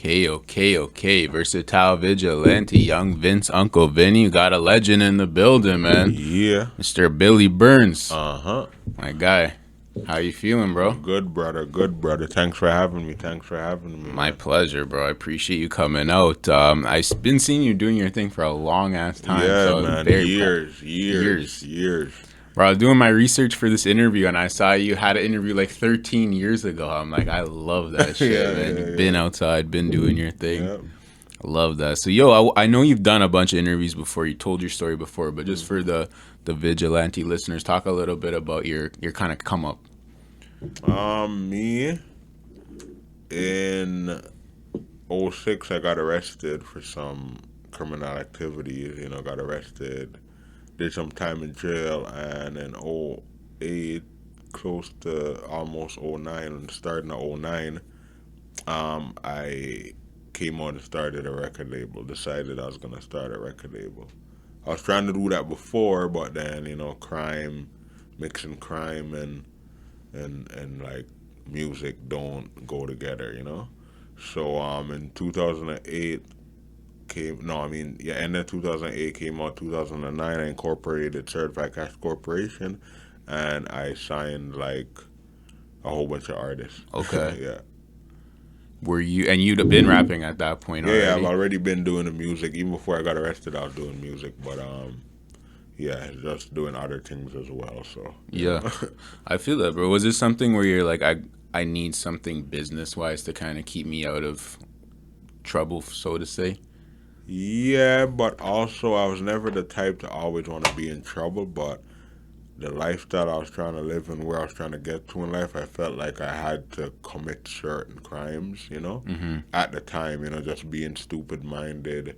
Okay. Versatile Vigilante, Young Vince, Uncle Vinny. You got a legend in the building, man. Yeah. Mr. Billy Burns. Uh-huh. My guy. How you feeling, bro? Good, brother. Good, brother. Thanks for having me. My Man. pleasure, bro. I appreciate you coming out. I've been seeing you doing your thing for a long ass time, Yeah, so I'm man. very Years. Bro, I was doing my research for this interview, and I saw you had an interview like 13 years ago. I'm like, I love that shit, man. You've been outside, been doing your thing. Yeah. I love that. So, yo, I know you've done a bunch of interviews before. You told your story before, but just for the Vigilante listeners, talk a little bit about your kind of come up. Me in '06, I got arrested for some criminal activities. Got arrested, did some time in jail, and in '08, close to almost '09, starting of '09, I came on and started a record label. Decided I was gonna start a record label. I was trying to do that before, but then crime, mixing crime and like music don't go together. So in 2008 end of 2008 came out. 2009 I incorporated Certified Cash Corporation, and I signed like a whole bunch of artists. Okay. Yeah. And you'd have been rapping at that point already? Yeah, I've already been doing the music. Even before I got arrested, I was doing music, but yeah, just doing other things as well. So yeah. I feel that, bro. Was this something where you're like, I need something business wise to kind of keep me out of trouble, so to say? Yeah, but also I was never the type to always want to be in trouble, but the lifestyle I was trying to live and where I was trying to get to in life, I felt like I had to commit certain crimes. At the time, just being stupid minded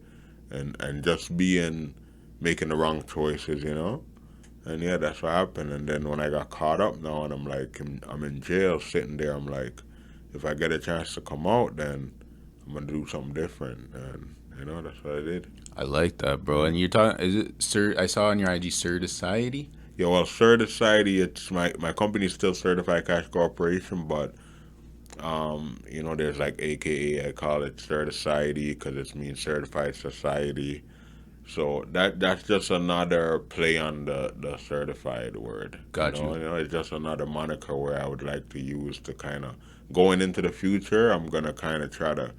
and just making the wrong choices. And yeah, that's what happened. And then when I got caught up now and I'm in jail sitting there, I'm like, if I get a chance to come out, then I'm going to do something different. And, that's what I did. I like that, bro. And you're talking, is it Sir? I saw on your IG, Sir Society. Yeah, well, Certified, it's my company's still Certified Cash Corporation, but there's like AKA, I call it Certified because it means Certified Society. So that's just another play on the certified word. Got you. It's just another moniker where I would like to use to kind of going into the future. I'm gonna kind of try to.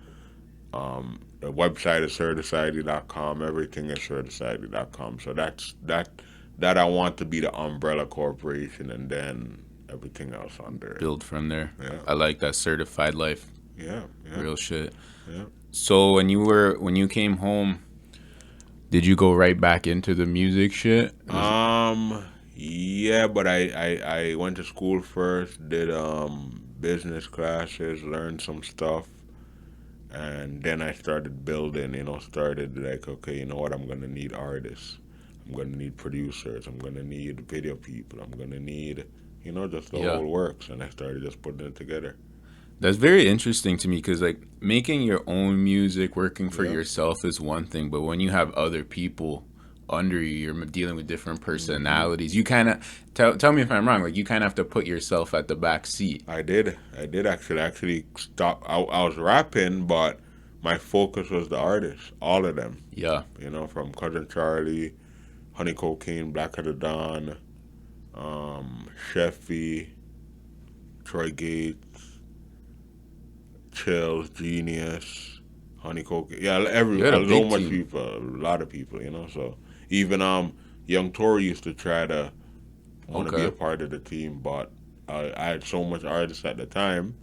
The website is certisociety.com. Everything is certisociety.com. So that I want to be the umbrella corporation, and then everything else under it. Build from there. Yeah. I like that certified life. Yeah. Real shit. Yeah. So when you came home, did you go right back into the music shit? Yeah, but I went to school first, did business classes, learned some stuff, and then I started building. Started like, okay, you know what? I'm gonna need artists. I'm gonna need producers. I'm gonna need video people. I'm gonna need, just the whole works. And I started just putting it together. That's very interesting to me because, like, making your own music, working for yourself is one thing, but when you have other people under you, you're dealing with different personalities. You kind of tell me if I'm wrong. Like, you kind of have to put yourself at the back seat. I did actually stop. I was rapping, but my focus was the artists, all of them. Yeah. From Cuzzin Charlie, Honey Cocaine, Blacka Da Don, Sheffy, Troy Gates, Chills, Genius, Honey Cocaine. Yeah, a lot of people. So even young Tory used to try to want to be a part of the team, but I had so much artists at the time.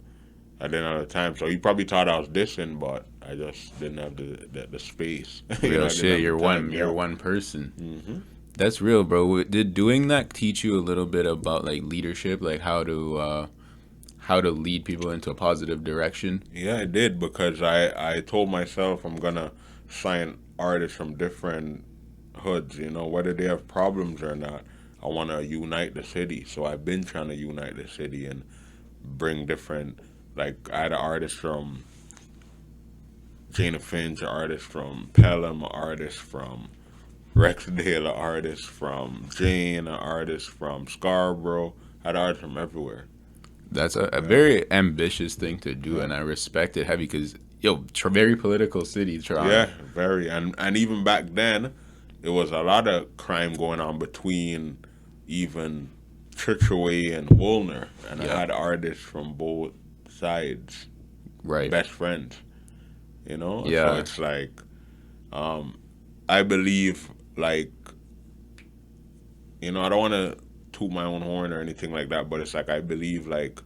I didn't have the time, so he probably thought I was dissing, but I just didn't have the space. Real shit. You're one person. Mm-hmm. That's real, bro. Did doing that teach you a little bit about like leadership, like how to lead people into a positive direction? Yeah, it did, because I told myself I'm gonna sign artists from different hoods, whether they have problems or not. I want to unite the city, so I've been trying to unite the city and bring different. Like, I had an artist from Jana Finch, an artist from Pelham, an artist from Rexdale, an artist from Jane, an artist from Scarborough. I had artists from everywhere. That's a very ambitious thing to do, and I respect it heavy because Yo, very political city, Toronto. Yeah, very. And even back then, it was a lot of crime going on between even Churchaway and Woolner, and I Yeah, had artists from both sides, right. best friends. You know, so Yeah, it's like um, I believe like I don't want to toot my own horn or anything like that, but it's like I believe like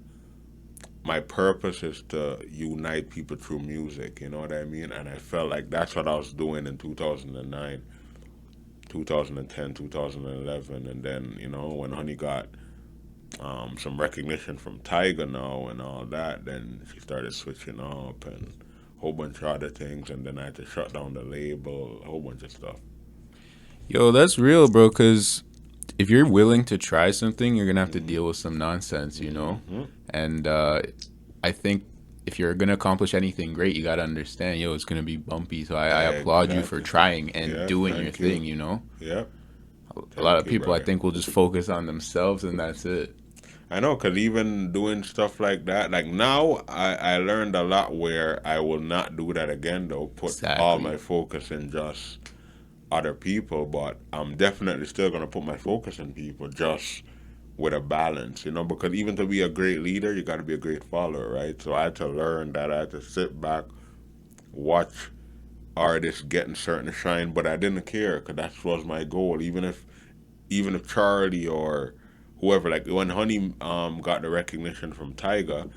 my purpose is to unite people through music. You know what I mean? And I felt like that's what I was doing in 2009, 2010, 2011, and then when Honey got some recognition from Tiger now and all that, then she started switching up and a whole bunch of other things, and then I had to shut down the label, a whole bunch of stuff. yo, that's real, bro. Because if you're willing to try something, you're gonna have to Hmm. deal with some nonsense, you know. Hmm. And I think if you're gonna accomplish anything great, you gotta understand, yo, it's gonna be bumpy. So I applaud you for Exactly. trying and Yeah, doing your thank you. thing. You know, Yep, a lot thank of you, people, I brother. think, will just focus on themselves and that's it. I know, because even doing stuff like that, like now, I learned a lot where I will not do that again, though. Put all my Exactly. focus in just other people, but I'm definitely still going to put my focus in people just with a balance, because even to be a great leader, you got to be a great follower, right? So I had to learn that. I had to sit back, watch artists getting certain shine, but I didn't care because that was my goal. Even if Charlie or whoever, like when Honey got the recognition from Tyga,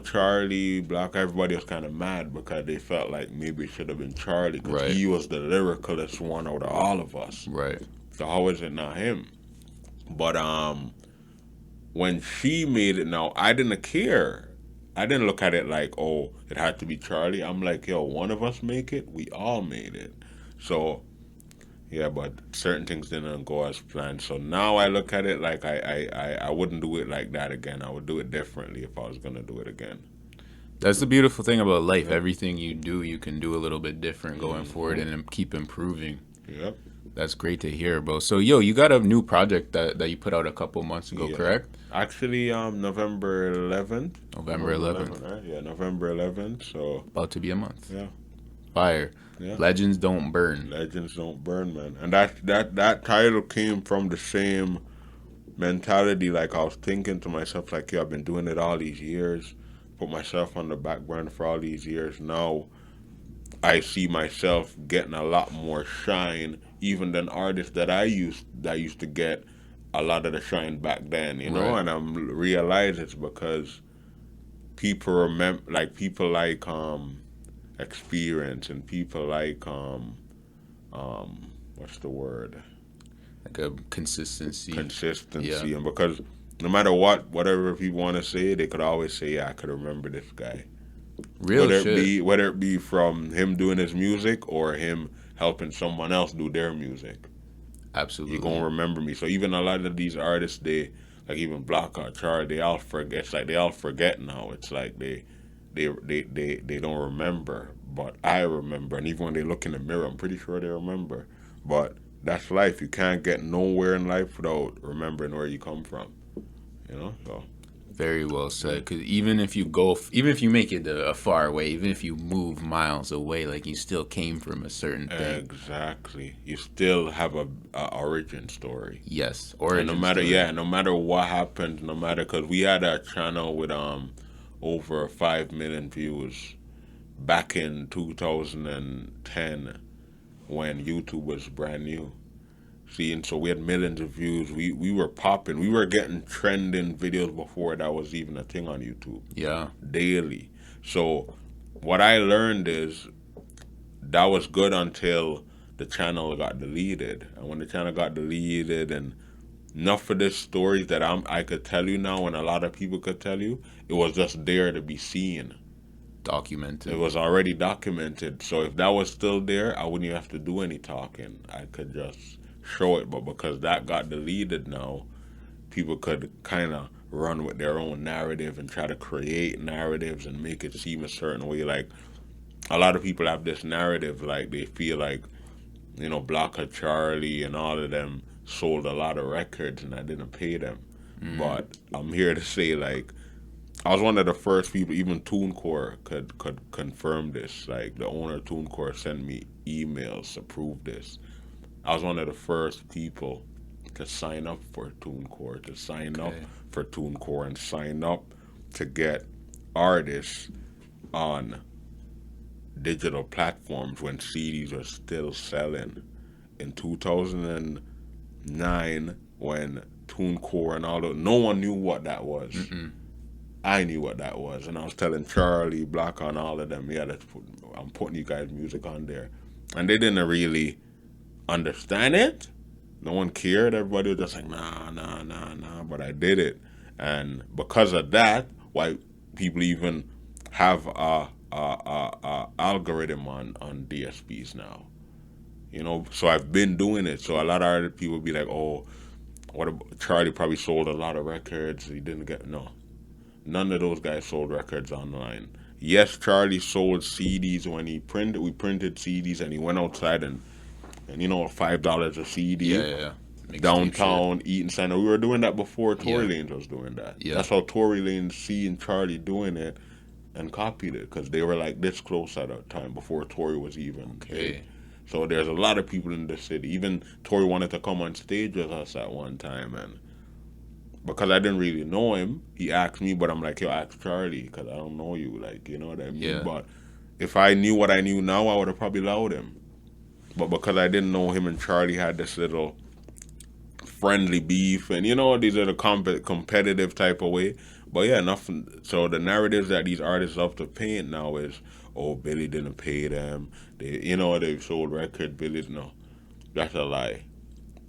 Charlie, Black, everybody was kind of mad because they felt like maybe it should have been Charlie because Right. he was the lyricalist one out of all of us. Right. So how is it not him? But when she made it, now I didn't care. I didn't look at it like, oh, it had to be Charlie. I'm like, yo, one of us make it, we all made it. So yeah, but certain things didn't go as planned. So now I look at it like I wouldn't do it like that again. I would do it differently if I was gonna do it again. That's the beautiful thing about life. Yep. Everything you do, you can do a little bit different going forward Hmm. and keep improving. Yep. That's great to hear, bro. So, yo, you got a new project that you put out a couple months ago, Yeah. correct? Actually, November 11th. November November 11th. 11th, right? Yeah, November 11th. So About to be a month. yeah, Fire. yeah. Legends don't burn. Legends don't burn, man. And that title came from the same mentality. Like I was thinking to myself, like, yeah, I've been doing it all these years. Put myself on the back burner for all these years. Now I see myself getting a lot more shine, even than artists that used to get a lot of the shine back then. Right. And I'm realize it's because people like experience and people like what's the word, Like a consistency. Yeah. consistency, and because no matter whatever people want to say, they could always say, yeah, I could remember this guy. Real Whether it shit. be whether it be from him doing his music or him helping someone else do their music, you gonna Absolutely. remember me. So even a lot of these artists, they like even Blacka, Charlie, they all forget. It's like they all forget now. It's like they don't remember, but I remember. And even when they look in the mirror, I'm pretty sure they remember. But that's life. You can't get nowhere in life without remembering where you come from. So Very well yeah. said. Because even if you go, even if you make it a far away, even if you move miles away, like you still came from a certain thing. Exactly. You still have a origin story. Yes. And no Origin matter, story. yeah, no matter what happened, no matter, because we had a channel with over 5 million views back in 2010 when YouTube was brand new. See, and so we had millions of views. We were popping. We were getting trending videos before that was even a thing on YouTube Yeah. daily. So what I learned is that was good until the channel got deleted. And when the channel got deleted, and enough of this stories that I could tell you now, and a lot of people could tell you, it was just there to be seen. It Documented. was already documented. So if that was still there, I wouldn't even have to do any talking. I could just show it. But because that got deleted now, people could kind of run with their own narrative and try to create narratives and make it seem a certain way. Like a lot of people have this narrative, like they feel like Blacka Charlie and all of them sold a lot of records and I didn't pay them. Mm. But I'm here to say, like, I was one of the first people, even TuneCore could confirm this. Like the owner of TuneCore sent me emails to prove this. I was one of the first people to sign up for TuneCore, to sign up Okay. for TuneCore, and sign up to get artists on digital platforms when CDs were still selling. In 2009, when TuneCore and all that, no one knew what that was. Mm-mm. I knew what that was, and I was telling Charlie, Blacka, and all of them, yeah, I'm putting you guys' music on there, and they didn't really understand it. No one cared. Everybody was just like, nah, nah, nah, nah. But I did it, and because of that, why people even have a algorithm on DSPs now. You know, so I've been doing it. So a lot of other people be like, oh, what about, Charlie probably sold a lot of records. He didn't get no. None of those guys sold records online. Yes, Charlie sold CDs when he printed. We printed CDs, and he went outside and you know, $5 a Yeah, CD yeah, yeah. Mixtape shit. downtown Eaton Center. We were doing that before Tory Yeah, Lanez was doing that. yeah. That's how Tory Lanez seen Charlie doing it and copied it because they were like this close at that time before Tory was even big. Okay. So there's a lot of people in the city. Even Tory wanted to come on stage with us at one time, and because I didn't really know him, he asked me, but I'm like, yo, ask Charlie because I don't know you, like, you know what I mean? Yeah. But if I knew what I knew now, I would have probably allowed him. But because I didn't know him and Charlie had this little friendly beef, and you know, these are the competitive type of way. But yeah, nothing. So the narratives that these artists love to paint now is, oh, Billy didn't pay them. They, you know, they sold records. Billy, no, that's a lie.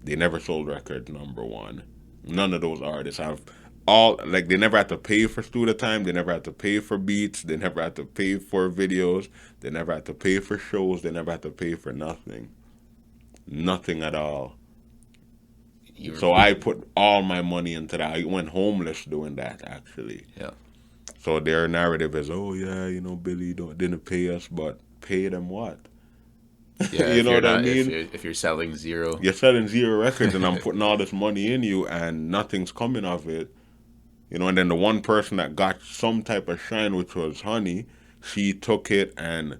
They never sold records. Number one, none of those artists have all like they never had to pay for studio time. They never had to pay for beats. They never had to pay for videos. They never had to pay for shows. They never had to pay for nothing. Nothing at all. You were. So I put all my money into that. I went homeless doing that actually. Yeah. So their narrative is, oh yeah, you know, Billy didn't pay us, but pay them what? Yeah. You If know you're what I not, mean? if you're selling zero. You're selling zero records, and I'm putting all this money in you, and nothing's coming of it. You know, and then the one person that got some type of shine, which was Honey, she took it and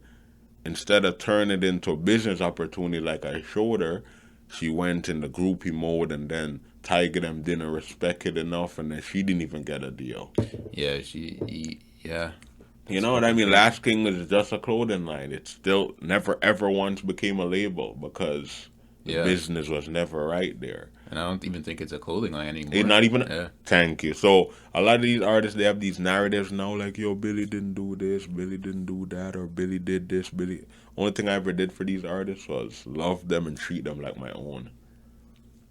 instead of turning it into a business opportunity like I showed her, she went in the groupie mode, and then Tiger them didn't respect it enough, and then she didn't even get a deal. Yeah. Yeah. You That's know what I fucking mean? crazy. Last King is just a clothing line. It still never ever once became a label because the Yeah. business was never right there. And I don't even think it's a clothing line It's anymore. not even. Yeah. Thank you. So a lot of these artists, they have these narratives now, like, yo, Billy didn't do this, Billy didn't do that, or Billy did this, Billy. Only thing I ever did for these artists was love them and treat them like my own.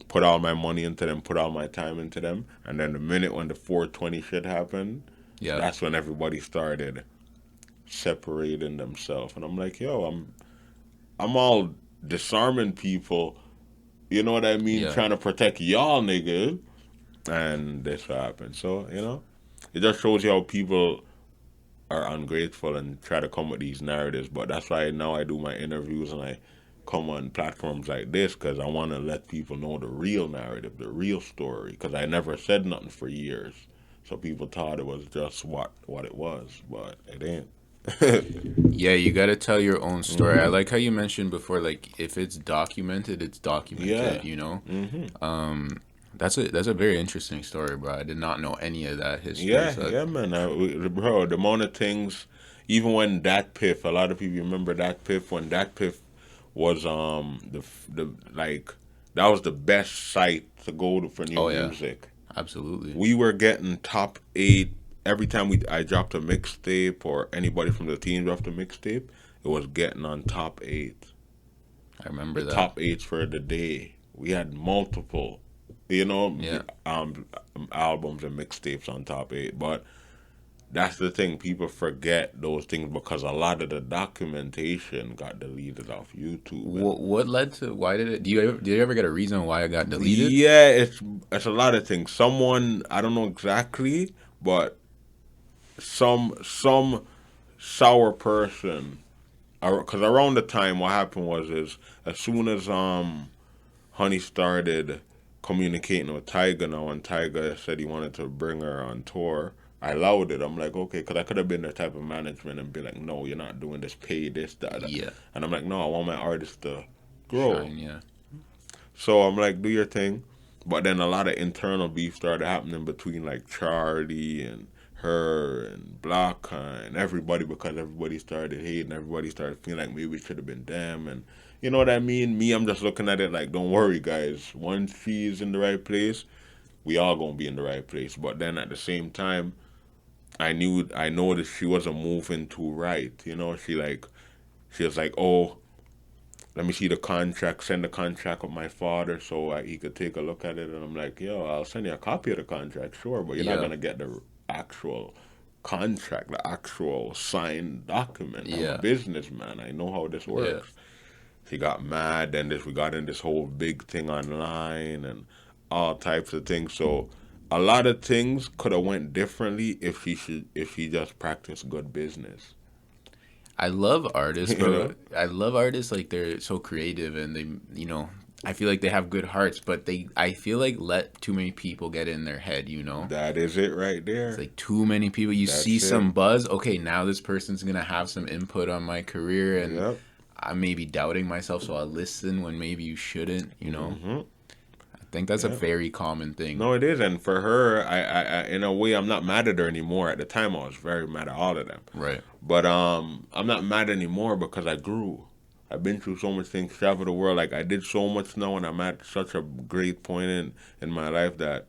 Put all my money into them, put all my time into them, and then the minute when the 420 shit happened, Yeah. that's when everybody started separating themselves. And I'm like, yo, I'm all disarming people. You know what I mean? Yeah. Trying to protect y'all niggas, and this happened. So you know, it just shows you how people are ungrateful and try to come with these narratives. But that's why now I do my interviews and I come on platforms like this because I want to let people know the real narrative, the real story. Because I never said nothing for years, so people thought it was just what it was, but it ain't. Yeah, you got to tell your own story. I Hmm. like how you mentioned before, like if it's documented, it's Yeah. documented. You know, Hmm. that's a very interesting story, bro. I did not know any of that history. Yeah, So yeah, man. Bro, the amount of things, even when Dat Piff, a lot of people remember Dat Piff when Dat Piff was the like that was the best site to go to for new oh yeah, music. absolutely. We were getting top 8 every time I dropped a mixtape or anybody from the team dropped a mixtape. It was getting on top 8, I the remember that. top 8s for the day. We had multiple, you know, Yeah, albums and mixtapes on top 8, but that's the thing. People forget those things because a lot of the documentation got deleted off YouTube. And what led to why did it? Did you ever get a reason why it got deleted? yeah, it's a lot of things. Someone I don't know exactly, but some sour person. Because around the time, what happened was is as soon as Honey started communicating with Tyga now, and Tyga said he wanted to bring her on tour I allowed it. I'm like, okay, because I could have been the type of management and be like, no, you're not doing this, pay this, that, that. Yeah. And I'm like, no, I want my artists to grow. Shine, yeah. So I'm like, do your thing. But then a lot of internal beef started happening between like Charlie and her and Blacka and everybody because everybody started hating. Everybody started feeling like maybe it should have been them. And you know what I mean? Me, I'm just looking at it like, don't worry, guys. Once she's in the right place, we all gonna be in the right place. But then at the same time, I noticed she wasn't moving too right. You know, she was like, oh, let me see the contract, send the contract with my father so he could take a look at it. And I'm like, yo, I'll send you a copy of the contract, sure, but you're not Yeah. going to get the actual contract, the actual signed document. I'm Yeah. a businessman. I know how this works. She got mad, then we got in this whole big thing online and all types of things. So a lot of things could have went differently if she just practiced good business. I love artists, You bro. know? I love artists like they're so creative and they, I feel like they have good hearts, but I feel like let too many people get in their head, That is it right there. It's like too many people. You That's see it. some buzz, okay, now this person's gonna have some input on my career, and Yep. I may be doubting myself, so I'll listen when maybe you shouldn't, Mm-hmm. I think that's a Yeah. very common thing. No, it is, and for her, I, in a way, I'm not mad at her anymore. At the time, I was very mad at all of them. Right. But I'm not mad anymore because I grew. I've been through so much things, traveled the world. Like I did so much now, and I'm at such a great point in my life that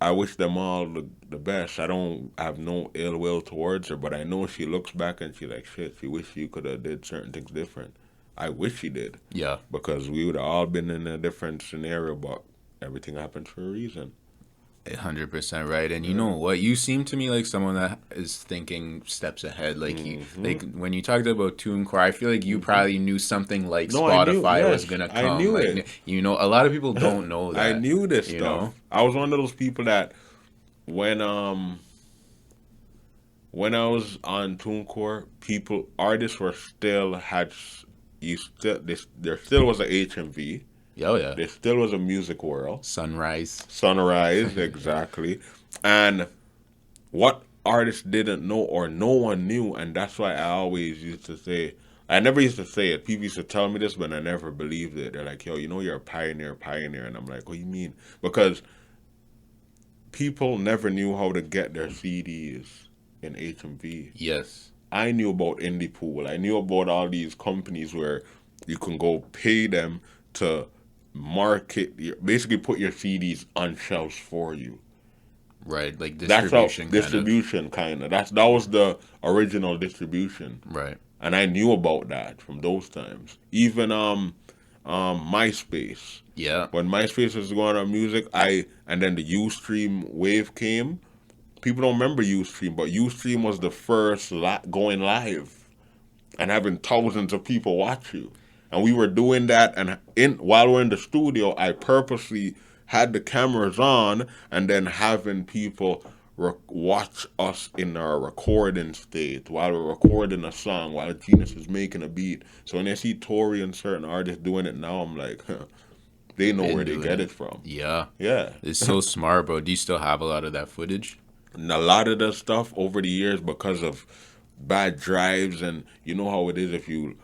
I wish them all the best. I don't have no ill will towards her, but I know she looks back and she like shit. She wish she could have did certain things different. I wish she did Yeah. because we would have all been in a different scenario, but everything happens for a reason. 100% right. And you know what? You seem to me like someone that is thinking steps ahead. Like like when you talked about TuneCore, I feel like you probably knew something like No, I Spotify knew- was yes, gonna I come. knew like, it. a lot of people don't know that. I knew this you stuff. know? I was one of those people that when I was on TuneCore, artists were still had there still was a HMV. Oh yeah. There still was a music world. Sunrise. Sunrise, exactly. And what artists didn't know or no one knew, and that's why I always used to say, I never used to say it. People used to tell me this, but I never believed it. They're like, yo, you're a pioneer. And I'm like, what do you mean? Because people never knew how to get their CDs in HMV. Yes. I knew about Indie Pool. I knew about all these companies where you can go pay them to basically put your CDs on shelves for you. Right. Like That's how distribution. distribution kind of. That was the original distribution, Right. and I knew about that from those times. Even MySpace. Yeah. When MySpace was going on music, and then the Ustream wave came. People don't remember Ustream, but Ustream was the first going live and having thousands of people watch you. And we were doing that, and while we're in the studio, I purposely had the cameras on and then having people watch us in our recording state while we're recording a song, while Genius is making a beat. So when I see Tori and certain artists doing it now, I'm like, they know where they get it from. Yeah. Yeah. It's so smart, bro. Do you still have a lot of that footage? And a lot of the stuff over the years, because of bad drives, and you know how it is if you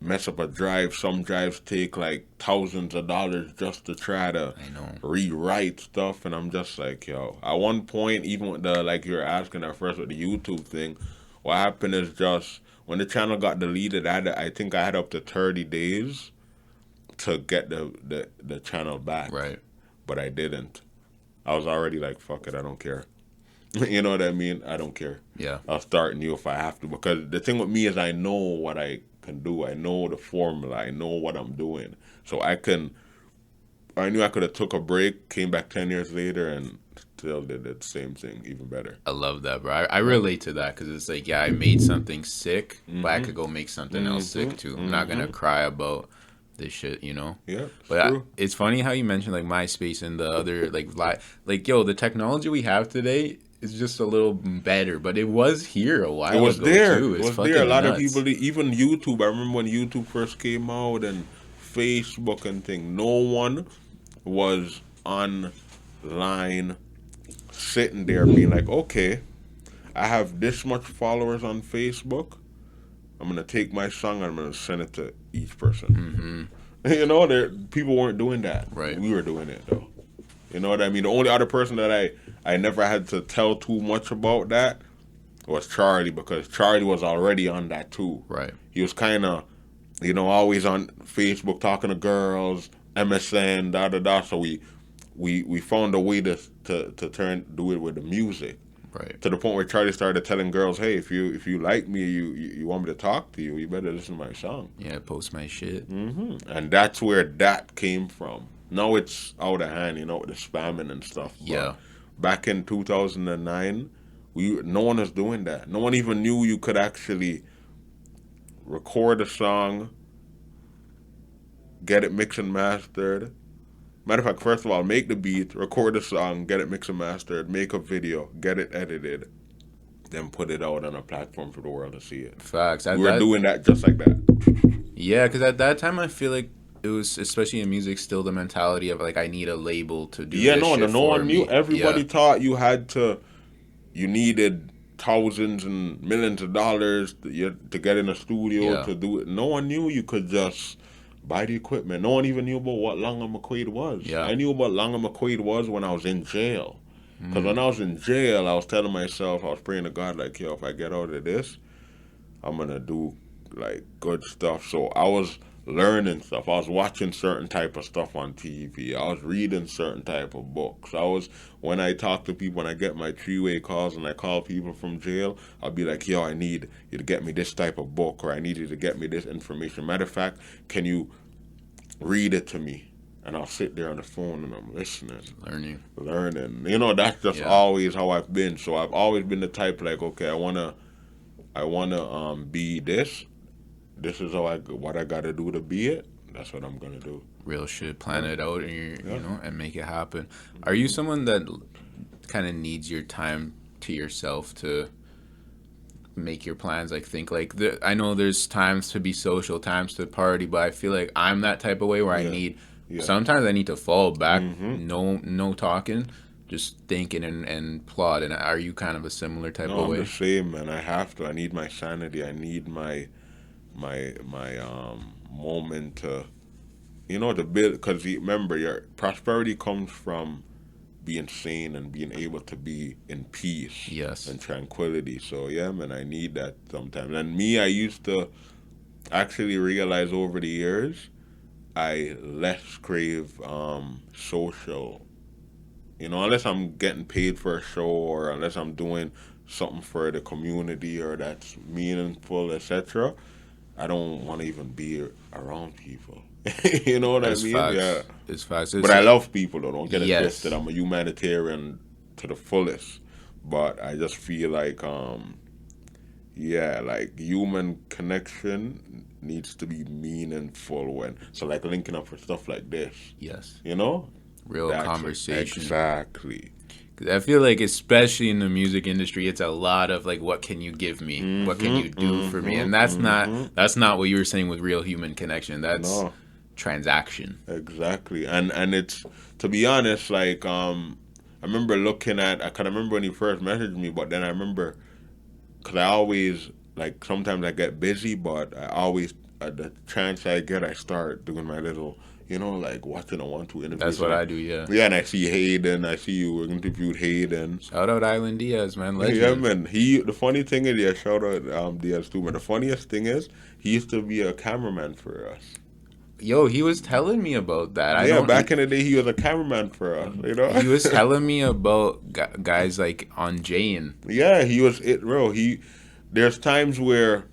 mess up a drive, some drives take like thousands of dollars just to try to rewrite stuff, and I'm just like, yo, at one point, even with the, like you were asking at first with the YouTube thing, what happened is just when the channel got deleted, I think I had up to 30 days to get the channel back. Right. But I didn't. I was already like, fuck it, I don't care. You know what I mean? I don't care. Yeah. I'll start new if I have to, because the thing with me is I know what I can do. I know the formula. I know what I'm doing. So I knew I could have took a break, came back 10 years later, and still did the same thing, even better. I love that, bro. I relate to that because it's like, yeah, I made something sick, but I could go make something else sick too. I'm not gonna cry about this shit, Yeah, But it's funny how you mentioned like MySpace and the other like yo, the technology we have today is just a little better, but it was here a while ago. It was there. Too. It was there. A lot of people, even YouTube. I remember when YouTube first came out and Facebook and thing. No one was online sitting there being like, okay, I have this much followers on Facebook. I'm gonna take my song and I'm gonna send it to each person. You know, people weren't doing that. Right. We were doing it though. You know what I mean? The only other person that I never had to tell too much about that was Charlie, because Charlie was already on that too. Right. He was kind of, you know, always on Facebook talking to girls, MSN, da da da. So we found a way to do it with the music. Right. To the point where Charlie started telling girls, "Hey, if you like me, you want me to talk to you, you better listen to my song." Yeah, post my shit. And that's where that came from. Now it's out of hand, you know, with the spamming and stuff. Yeah. But back in 2009, no one was doing that. No one even knew you could actually record a song, get it mixed and mastered. Matter of fact, first of all, make the beat, record the song, get it mixed and mastered, make a video, get it edited, then put it out on a platform for the world to see it. Facts. We were doing that just like that. Yeah, because at that time I feel like it was, especially in music, still the mentality of like I need a label to do. Yeah, this shit no one knew. me. Everybody thought you needed thousands and millions of dollars to get in a studio to do it. No one knew you could just buy the equipment. No one even knew about what Longa McQuaid was. Yeah. I knew what Longa McQuaid was when I was in jail. Because when I was in jail, I was telling myself, I was praying to God, like, yo, if I get out of this, I'm going to do, like, good stuff. So I was learning stuff. I was watching certain type of stuff on TV. I was reading certain type of books. When I talk to people, when I get my three-way calls and I call people from jail, I'll be like, yo, I need you to get me this type of book, or I need you to get me this information. Matter of fact, can you read it to me? And I'll sit there on the phone and I'm listening. Learning. You know, that's just always how I've been. So I've always been the type like, okay, I wanna be this. This is what I gotta do to be it. That's what I'm gonna do. Real shit. Plan it out and you know, and make it happen. Are you someone that kind of needs your time to yourself to make your plans? Like think like I know there's times to be social, times to party, but I feel like I'm that type of way where I need. Sometimes I need to fall back. No talking. Just thinking and plotting. Are you kind of a similar type of way? I'm the same, man. I have to. I need my sanity. I need my moment to, you know, to build. Because remember, your prosperity comes from being sane and being able to be in peace. Yes. And tranquility. So yeah, man, I need that sometimes. And me, I used to actually realize over the years, I less crave social. You know, unless I'm getting paid for a show or unless I'm doing something for the community or that's meaningful, etc., I don't want to even be around people. You know what I mean? Facts. Yeah. It's facts. But I love people, though. Don't get it twisted. I'm a humanitarian to the fullest. But I just feel like, like human connection needs to be meaningful so like linking up for stuff like this. Yes. You know? Real conversation. Exactly. I feel like especially in the music industry, it's a lot of like, what can you give me? What can you do for me? And that's not what you were saying with real human connection. That's transaction. Exactly. And it's, to be honest, like I remember I can remember when he first messaged me, but then I remember, because I always, like, sometimes I get busy, but I always, at the chance I get, I start doing my little, you know, like watching a 1-2 interview. That's what I do, yeah. Yeah, and I see Hayden. I see you interviewed Hayden. Shout out Island Diaz, man. Legend. Yeah, man. The funny thing is, shout out Diaz too, man. The funniest thing is, he used to be a cameraman for us. Yo, he was telling me about that. Back in the day, he was a cameraman for us, you know? He was telling me about guys like on Jane. Yeah, he was it, bro. There's times where,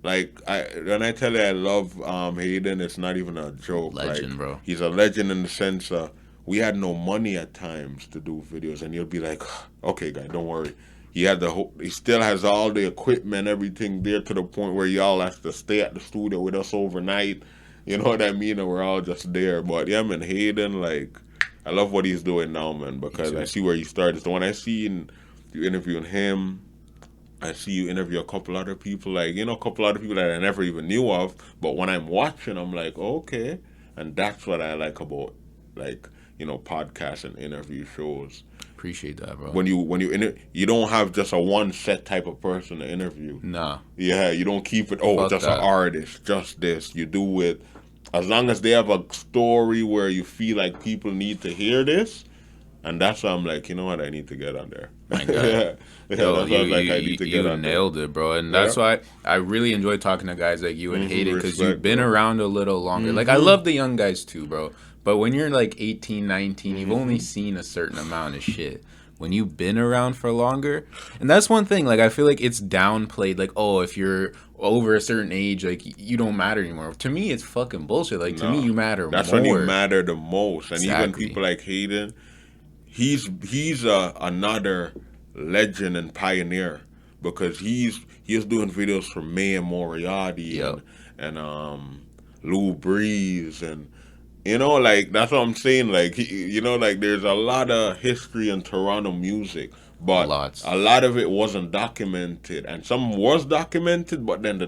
like, when I tell you I love Hayden, it's not even a joke. Legend, like, bro. He's a legend in the sense we had no money at times to do videos, and he'll be like, okay, guy, don't worry. He still has all the equipment, everything there, to the point where y'all have to stay at the studio with us overnight. You know what I mean? And we're all just there. But yeah, man, Hayden, like, I love what he's doing now, man, because I see where he started. So when I see you interviewing him, I see you interview a couple other people, like, you know, a couple other people that I never even knew of. But when I'm watching, I'm like, okay. And that's what I like about, like, you know, podcasts and interview shows. Appreciate that, bro. When you don't have just a one set type of person to interview. Nah. Yeah, you don't keep it. Oh, Fuck just that. an artist, just this. You do it as long as they have a story where you feel like people need to hear this. And that's why I'm like, you know what, I need to get on there. My God. Yeah, Yo, that's why I was like, I need to get you on there. nailed it, bro. And Yeah. that's why I really enjoy talking to guys like you and Hayden, because respect, you've been bro. around a little longer. Like, I love the young guys too, bro. But when you're like 18, 19, you've only seen a certain amount of shit. When you've been around for longer, and that's one thing, like, I feel like it's downplayed, like, oh, if you're over a certain age, like, you don't matter anymore. To me, it's fucking bullshit. Like, to me, you matter That's more. when you matter the most. And even Exactly. people like Hayden, he's another legend and pioneer, because he was doing videos for May and Moriarty Yep. and Lou Breeze, and like, that's what I'm saying. Like, like, there's a lot of history in Toronto music, but Lots. a lot of it wasn't documented, and some was documented, but then the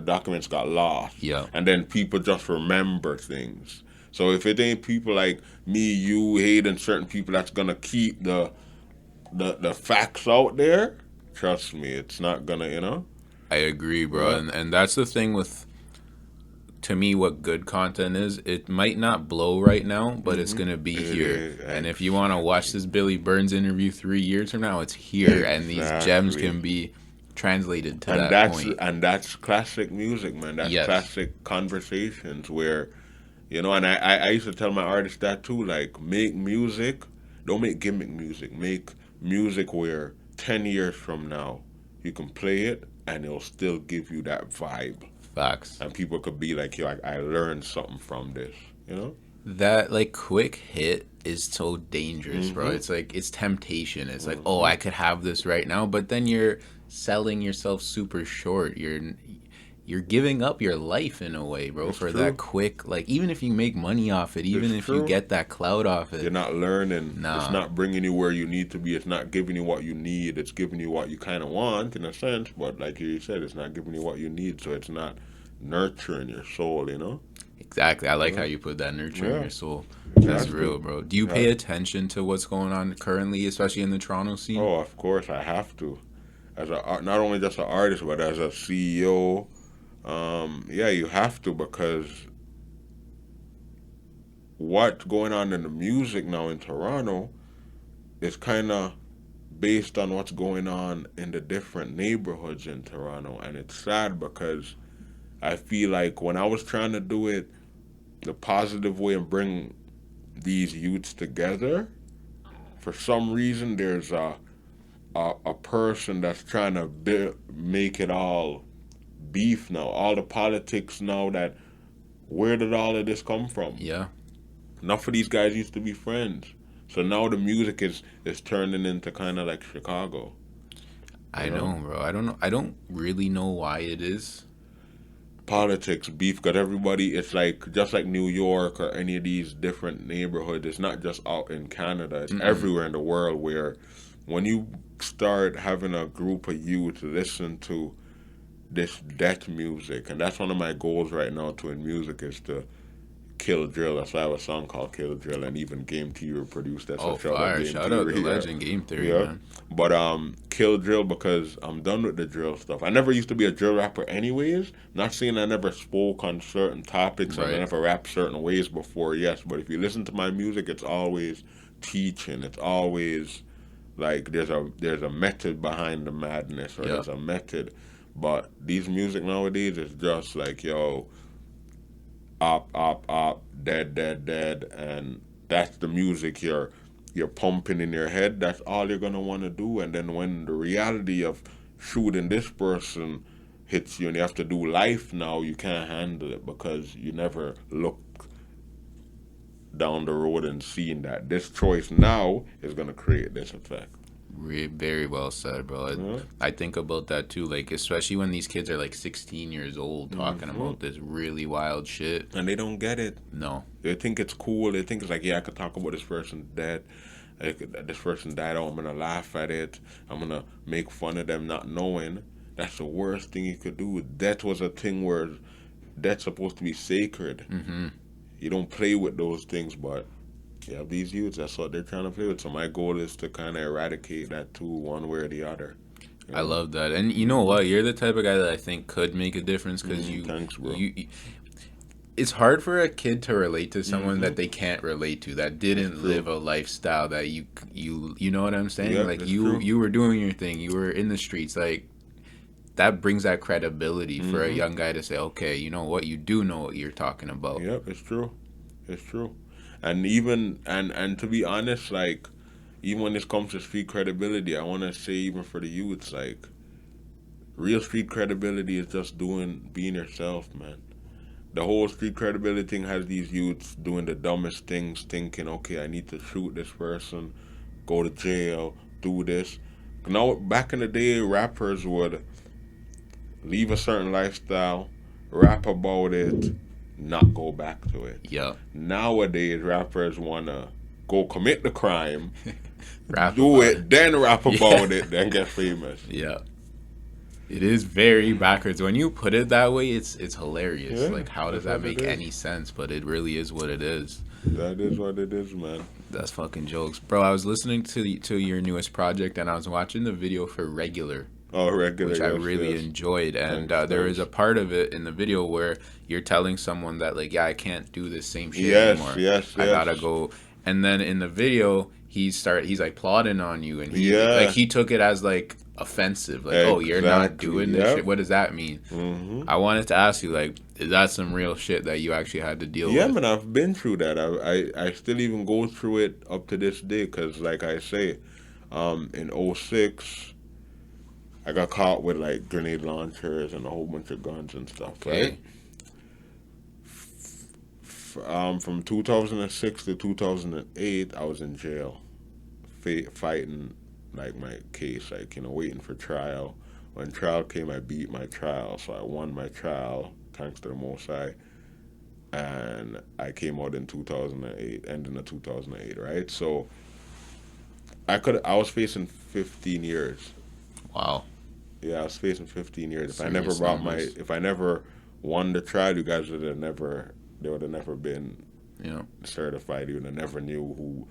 documents got lost. Yeah. And then people just remember things. So if it ain't people like me, you, Hayden, certain people that's gonna keep the facts out there, trust me, it's not gonna. I agree, bro. Yeah. And that's the thing with, to me, what good content is. It might not blow right now, but it's going to be here. And if you want to watch this Billy Burns interview 3 years from now, it's here. And these gems can be translated to that point. And that's classic music, man. That's classic conversations where, and I used to tell my artists that too, like, make music, don't make gimmick music. Make music where 10 years from now, you can play it and it'll still give you that vibe. Facts. And people could be like, yo, I learned something from this, That, like, quick hit is so dangerous, bro. It's like, it's temptation. It's like, oh, I could have this right now, but then you're selling yourself super short. You're giving up your life in a way, bro, for that quick, like, even if you make money off it, even if you get that clout off it. You're not learning. Nah. It's not bringing you where you need to be. It's not giving you what you need. It's giving you what you kind of want, in a sense, but like you said, it's not giving you what you need, so it's not nurturing your soul, Exactly. I like how you put that, nurturing your soul. That's real, bro. Do you pay attention to what's going on currently, especially in the Toronto scene? Oh, of course, I have to. Not only just an artist, but as a CEO, you have to, because what's going on in the music now in Toronto is kind of based on what's going on in the different neighborhoods in Toronto. And it's sad, because I feel like when I was trying to do it the positive way and bring these youths together, for some reason there's a person that's trying to make it all beef now. All the politics now, that where did all of this come from? Yeah. Enough of these guys used to be friends. So now the music is turning into kind of like Chicago. I know, bro. I don't know. I don't really know why it is. Politics, beef, got everybody. It's like, just like New York or any of these different neighborhoods. It's not just out in Canada. It's everywhere in the world, where when you start having a group of youth listen to this death music, and that's one of my goals right now too in music, is to kill drill. That's why I have a song called Kill Drill, and even Game Theory produced that. Oh, fire. Shout out the legend Game Theory, man. But kill drill, because I'm done with the drill stuff. I never used to be a drill rapper anyways. Not saying I never spoke on certain topics, and I never rapped certain ways before, yes. But if you listen to my music, it's always teaching. It's always like there's a method behind the madness, or there's a method. But these music nowadays is just like, yo, up, dead, and that's the music you're pumping in your head. That's all you're gonna want to do. And then when the reality of shooting this person hits you, and you have to do life now, you can't handle it, because you never look down the road and seeing that this choice now is gonna create this effect. Very well said, bro. I think about that too, like, especially when these kids are like 16 years old talking about this really wild shit. And they don't get it. No. They think it's cool. They think it's like, yeah, I could talk about this person's dead. This person died. Oh, I'm going to laugh at it. I'm going to make fun of them not knowing. That's the worst thing you could do. Death was a thing where death's supposed to be sacred. You don't play with those things, but You have these youths, that's what they're trying to play with. So my goal is to kind of eradicate that too, one way or the other. You I know? love that. And you know what? You're the type of guy that I think could make a difference because Thanks, bro. you it's hard for a kid to relate to someone Mm-hmm. that they can't relate to, that That's didn't true. live a lifestyle that you know what I'm saying? Yep, Like that's true. you were doing your thing, you were in the streets, like that brings that credibility for a Mm-hmm. young guy to say, okay, you know what, you do know what you're talking about. Yep, it's true. It's true. And even and to be honest, like even when this comes to street credibility, I want to say even for the youths, like real street credibility is just being yourself, man. The whole street credibility thing has these youths doing the dumbest things, thinking, okay, I need to shoot this person, go to jail, do this. Now, back in the day, rappers would leave a certain lifestyle, rap about it, not go back to it. Yeah. Nowadays, rappers want to go commit the crime, Rap do about it. it, then rap Yeah. about it, then get famous. Yeah. It is very backwards. When you put it that way, it's hilarious. Yeah, Like, how does that's that what it make is. any sense? But it really is what it is. That is what it is, man. That's fucking jokes, bro. I was listening to your newest project, and I was watching the video for Regular, Oh, regular, which I yes, really yes. enjoyed. And Thanks, there is thanks. a part of it in the video where you're telling someone that, like, yeah, I can't do this same shit Yes, anymore. yes, I gotta yes. go. And then in the video, he's like plotting on you, and Yeah, he took it as like offensive, like, oh, you're not exactly. doing this Yep. shit. What does that mean? Hmm. I wanted to ask you, like, is that some real shit that you actually had to deal Yeah, with? man, I've been through that. I still even go through it up to this day because, like I say, in '06, I got caught with like grenade launchers and a whole bunch of guns and stuff, right? Okay. From 2006 to 2008, I was in jail, fighting like my case, like waiting for trial. When trial came, I beat my trial, so I won my trial thanks to the Most High, and I came out in 2008, ending of 2008, right? So I was facing 15 years. Wow. Yeah, I was facing 15 years. Serious numbers. If I never won the trial, you guys would have never, they would have never been Yeah. certified. You would have never knew who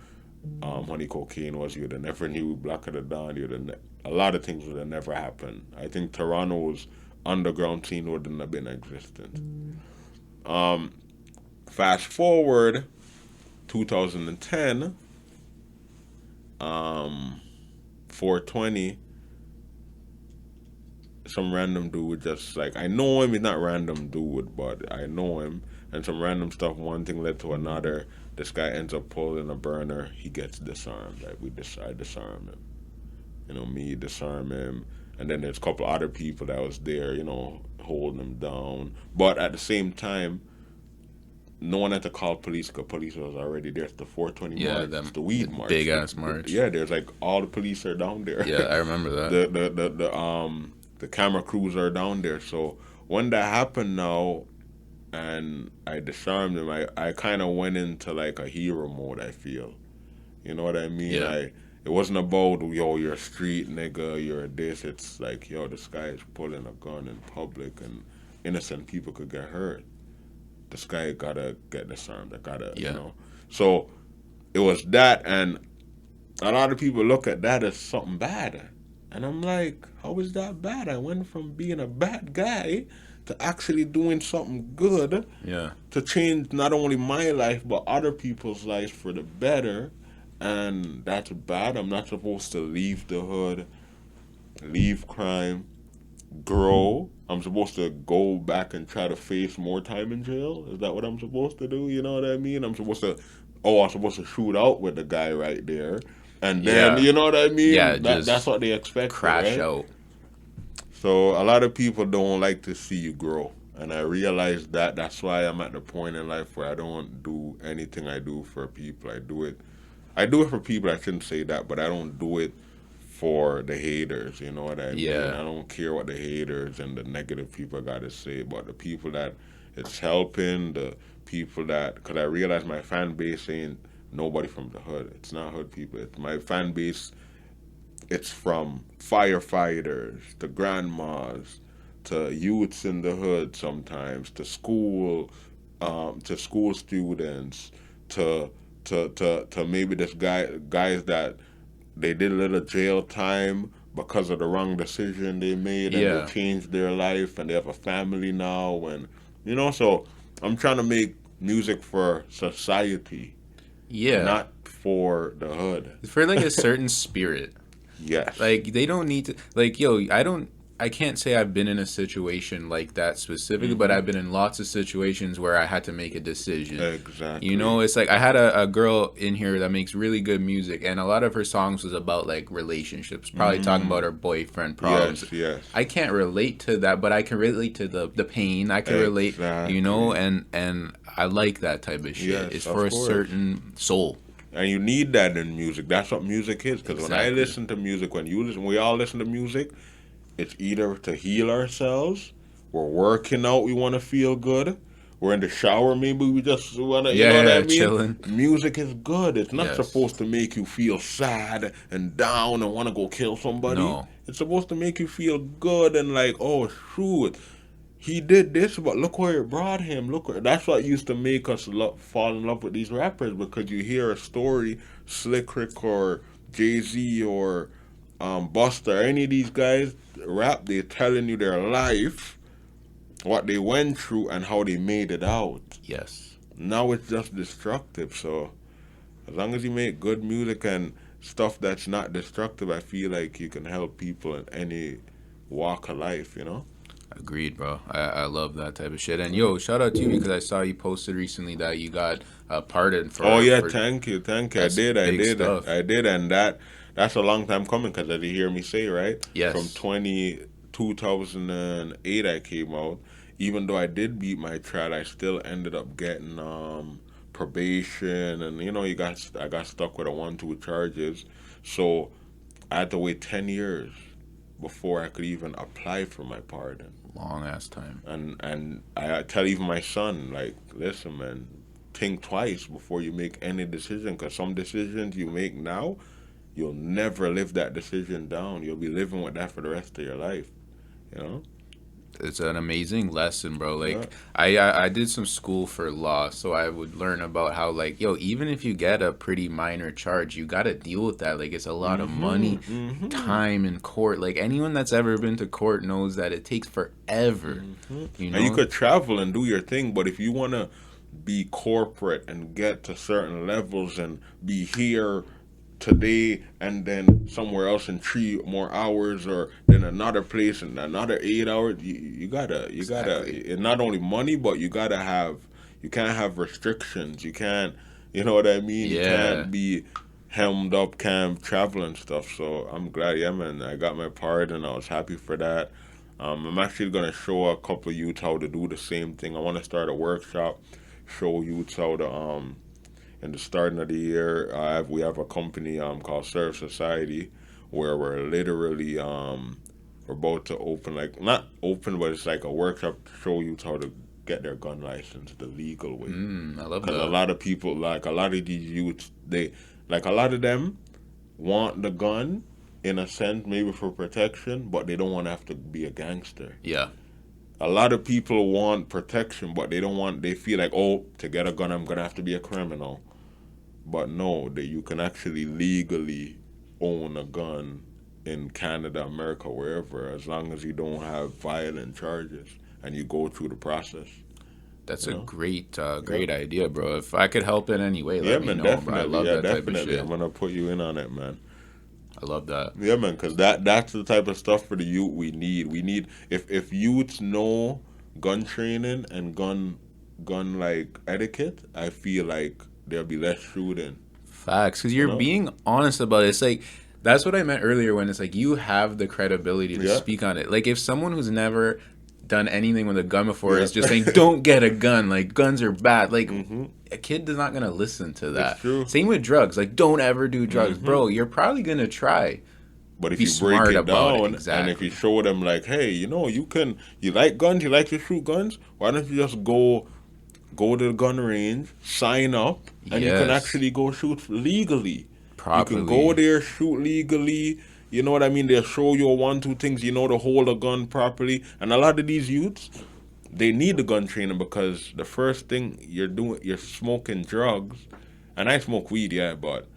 honey cocaine was. You would have never knew Blacka Da Don. A lot of things would have never happened. I think Toronto's underground scene wouldn't have been existent. Um, Fast forward 2010, 420, some random dude just like, I know him, he's not random dude, but I know him, and some random stuff, one thing led to another. This guy ends up pulling a burner, he gets disarmed. Like I disarm him. Me disarm him, and then there's a couple other people that was there, holding him down. But at the same time, no one had to call police because police was already there. It's the 420 Yeah, march, them it's the weed march, big ass march. Yeah, there's like all the police are down there. Yeah, I remember that. The camera crews are down there. So when that happened now, and I disarmed him, I kind of went into like a hero mode. I feel, you know what I mean? Yeah. It wasn't about, yo, you're a street nigga, you're this. It's like, yo, this guy is pulling a gun in public, and innocent people could get hurt. This guy gotta get disarmed. I gotta, Yeah. So it was that, and a lot of people look at that as something bad. And I'm like, how is that bad? I went from being a bad guy to actually doing something good Yeah. to change not only my life but other people's lives for the better. And that's bad. I'm not supposed to leave the hood, leave crime, grow. I'm supposed to go back and try to face more time in jail. Is that what I'm supposed to do? You know what I mean? I'm supposed to shoot out with the guy right there, and then Yeah. you know what I mean? Yeah, just That's what they expect. Crash right? out. So a lot of people don't like to see you grow, and I realized that. That's why I'm at the point in life where I don't do anything I do for people. I do it. I do it for people. I shouldn't say that, but I don't do it for the haters. You know what I mean? Yeah. I don't care what the haters and the negative people got to say, but the people that it's helping, the people that, because I realize my fan base ain't nobody from the hood. It's not hood people. It's my fan base. It's from firefighters to grandmas to youths in the hood sometimes to school students to to maybe this guys that they did a little jail time because of the wrong decision they made, and they Yeah. changed their life, and they have a family now, and so I'm trying to make music for society, Yeah. not for the hood. For like a certain spirit. Yes. Like they don't need to like I can't say I've been in a situation like that specifically, but I've been in lots of situations where I had to make a decision. Exactly. You know, it's like I had a girl in here that makes really good music, and a lot of her songs was about like relationships, probably talking about her boyfriend problems. Yes, yes. I can't relate to that, but I can relate to the pain. I can relate, Exactly. And I like that type of shit. Yes, It's of for a course. certain soul. And you need that in music. That's what music is. Because when I Exactly. listen to music, when we all listen to music, it's either to heal ourselves, we're working out, we want to feel good, we're in the shower, maybe we just want to, you know what I mean? Chilling. Music is good. It's not Yes. supposed to make you feel sad and down and want to go kill somebody. No. It's supposed to make you feel good and like, oh, shoot, he did this, but look where it brought him. That's what used to make us fall in love with these rappers, because you hear a story, Slick Rick or Jay-Z or Busta, any of these guys rap, they're telling you their life, what they went through, and how they made it out. Yes. Now it's just destructive. So as long as you make good music and stuff that's not destructive, I feel like you can help people in any walk of life, Agreed, bro. I love that type of shit. And yo, shout out to you because I saw you posted recently that you got pardoned for. Oh yeah, for, thank you. I that's did, big stuff. and that's a long time coming, because as you hear me say, right? Yes. From 2008 I came out. Even though I did beat my trial, I still ended up getting probation, and I got stuck with a 1-2 charges, so I had to wait 10 years before I could even apply for my pardon. Long ass time. And I tell even my son, like, listen, man, think twice before you make any decision, because some decisions you make now, you'll never live that decision down. You'll be living with that for the rest of your life, It's an amazing lesson, bro. Like Yeah. I did some school for law, so I would learn about how like, yo, even if you get a pretty minor charge, you got to deal with that. Like it's a lot of money, time in court. Like anyone that's ever been to court knows that it takes forever. You know? And you could travel and do your thing, but if you want to be corporate and get to certain levels and be here today and then somewhere else in 3 more hours, or then another place in another 8 hours, you gotta it's not only money, but you can't have restrictions. You can't, you know what I mean? You can't be hemmed up, can't travel and stuff. So I'm glad, yeah, man, I got my pardon. I was happy for that. I'm actually gonna show a couple of youths how to do the same thing. I want to start a workshop, show youths how to in the starting of the year, we have a company called Serve Society, where we're literally we're about to open, like not open, but it's like a workshop to show youth how to get their gun license the legal way. I love that. Because a lot of people, like a lot of these youths, a lot of them want the gun in a sense, maybe for protection, but they don't want to have to be a gangster. Yeah. A lot of people want protection, but they feel like, oh, to get a gun, I'm going to have to be a criminal. But no, that you can actually legally own a gun in Canada, America, wherever, as long as you don't have violent charges and you go through the process. That's a great idea, bro. If I could help in any way, let me know, definitely. bro. I love that type of shit. I'm going to put you in on it, man. I love that. Yeah, man, because that's the type of stuff for the youth we need. We need, if youths know gun training and gun like etiquette, I feel like there'll be less shooting. Facts, because you're being honest about it. It's like that's what I meant earlier when it's like you have the credibility to speak on it. Like if someone who's never done anything with a gun before is just saying don't get a gun, like guns are bad, like a kid is not gonna listen to that. It's true. Same with drugs, like don't ever do drugs. Bro, you're probably gonna try, but if be you break smart it about down it. Exactly. and if you show them like, hey, you like guns, you like to shoot guns, why don't you just go to the gun range, sign up, and you can actually go shoot legally. Properly. You can go there, shoot legally. You know what I mean? They'll show you 1-2 things, to hold a gun properly. And a lot of these youths, they need the gun training because the first thing you're smoking drugs, And I smoke weed, yeah, but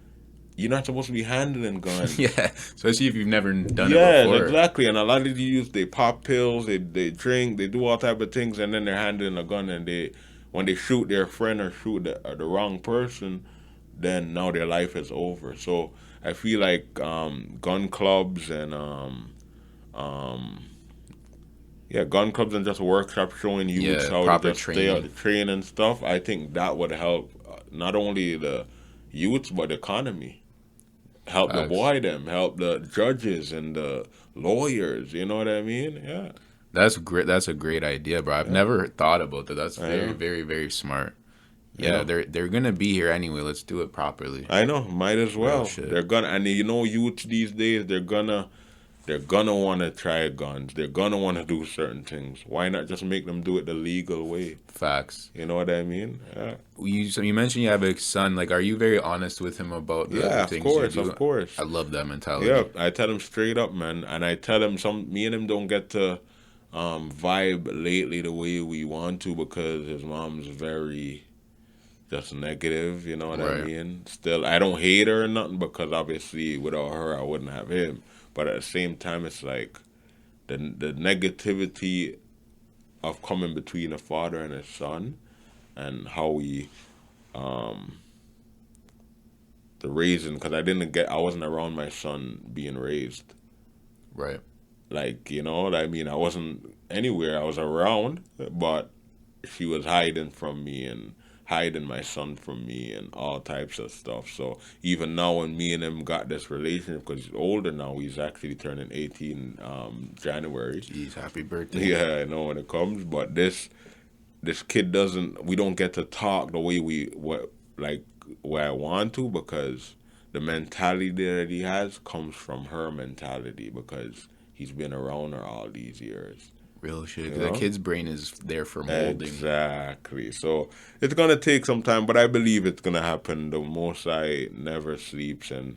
you're not supposed to be handling guns. Yeah, especially if you've never done it Yes, before. exactly. And a lot of these youths, they pop pills, they drink, they do all type of things, and then they're handling a gun, and when they shoot their friend or shoot the wrong person, then now their life is over. So I feel like gun clubs and um, yeah, gun clubs and just workshops showing youths Yeah, how to proper just stay out the training. train and stuff. I think that would help not only the youths but the economy. Help the Facts. boy them, help the judges and the lawyers. You know what I mean? Yeah, That's great. That's a great idea, bro. I've yeah. never thought about that. That's I very, know. very, very smart. You Yeah, know. they're gonna be here anyway. Let's do it properly. I know. Might as Real well. shit. They're gonna, and you know, youth these days, they're gonna want to try guns. They're gonna want to do certain things. Why not just make them do it the legal way? Facts. You know what I mean? Yeah. You mentioned you have a son. Like, are you very honest with him about the Yeah, of things you course, do? of course. I love that mentality. Yeah, I tell him straight up, man, and I tell him me and him don't get to vibe lately the way we want to because his mom's very just negative. You know what I Right. mean? Still, I don't hate her or nothing because obviously without her I wouldn't have him. But at the same time, it's like the negativity of coming between a father and a son, and how we the raising because I wasn't around my son being raised. Right. Like, you know what I mean? I wasn't anywhere. I was around, but she was hiding from me and hiding my son from me and all types of stuff. So even now when me and him got this relationship, because he's older now, he's actually turning 18 January. Jeez, happy birthday. Yeah, I know when it comes, but this kid we don't get to talk the way where I want to because the mentality that he has comes from her mentality because he's been around her all these years. Real shit. You Because that know? kid's brain is there for molding. Exactly. So it's gonna take some time, but I believe it's gonna happen. The Most High never sleeps, and